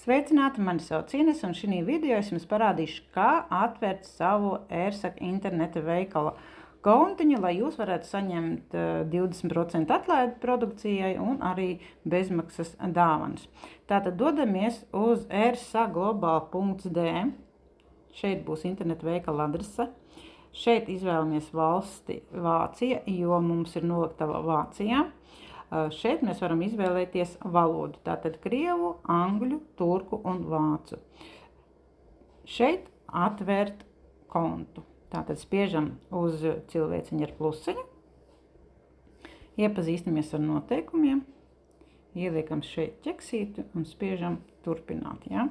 Sveicināti, mani sauc Ines, un šī video es jums parādīšu, kā atvērt savu ērsaka interneta veikala kontiņu, lai jūs varētu saņemt 20% atlaidi produkcijai un arī bezmaksas dāvanas. Tātad dodamies uz ērsaglobal.de. Šeit būs interneta veikala adrese. Šeit izvēlamies valsti Vācija, jo mums ir noliktava Vācijā. Šeit mēs varam izvēlēties valodu, tātad krievu, angļu, turku un vācu. Šeit atvērt kontu. Tātad spiežam uz cilvēciņu ar plusiņu, iepazīstamies ar noteikumiem, ieliekam šeit ķeksīti un spiežam turpināt. Ja?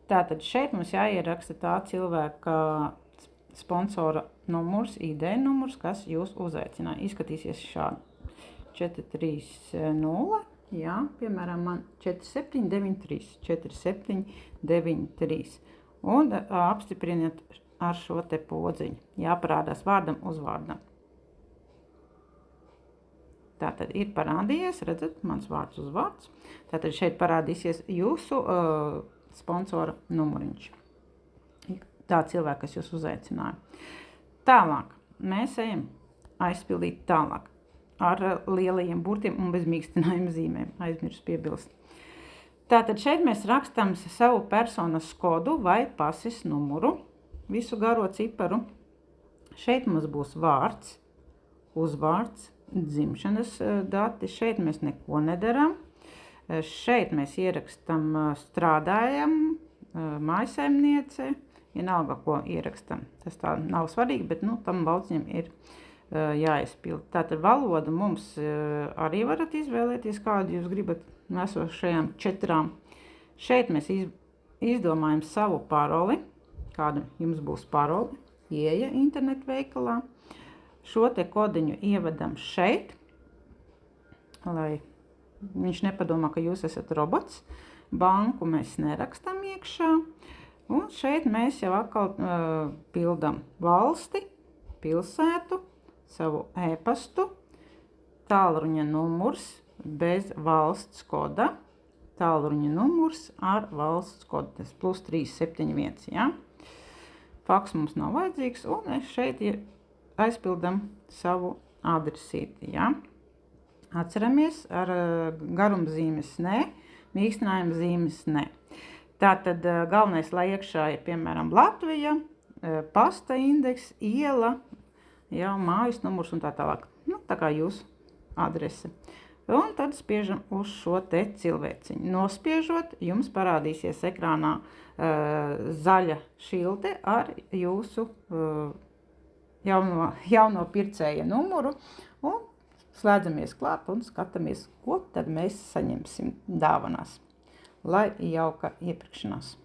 Tātad šeit mums jāieraksta tā cilvēka sponsora numurs, ID numurs, kas jūs uzaicināja. Izskatīsies šādi. 430, jā, piemēram, man 4793, 4793. Un apstipriniet ar šo te podziņu. Jāparādās vārdam uzvārdam. Tātad ir parādījies, redzat, mans vārds uzvārds. Tātad šeit parādīsies jūsu sponsora numuriņš. Tā cilvēka, kas jūs uzaicināja. Tālāk mēs ejam aizpildīt tālāk ar lielajiem burtiem un bez mīkstinājuma zīmēm. Aizmirsu piebilst. Tātad šeit mēs rakstam savu personas kodu vai pases numuru, visu garo ciparu. Šeit mums būs vārds, uzvārds, dzimšanas dati. Šeit mēs neko nedaram. Šeit mēs ierakstam strādājam, mājsaimniece. Vienalga, ko ierakstam. Tas tā nav svarīgi, bet tam lauciņam ir jāizpild. Tātad valodu mums arī varat izvēlēties, kādu jūs gribat esošajām 4. Šeit mēs izdomājam savu paroli, kāda jums būs paroli, ieeja internetu veikalā. Šo te kodiņu ievedam šeit, lai viņš nepadomā, ka jūs esat robots. Banku mēs nerakstam iekšā. Un šeit mēs jau atkal pildam valsti, pilsētu, savu e-pastu, tālruņa numurs bez valsts koda, tālruņa numurs ar valsts kodu, tas +371, ja? Faks mums nav vajadzīgs, un šeit aizpildam savu adresīti, ja? Atceramies ar garumzīmes ne, mīkstinājuma zīmes ne. Tātad galvenais, lai iekšā ir, piemēram, Latvija, pasta indeks, iela, jau mājas numurs un tā tālāk. Tā kā jūsu adrese. Un tad spiežam uz šo te cilvēciņu. Nospiežot, jums parādīsies ekrānā zaļa šilte ar jūsu jauno pircēja numuru. Un slēdzamies klāt un skatāmies, ko tad mēs saņemsim dāvanās. Lai jauka iepirkšanās.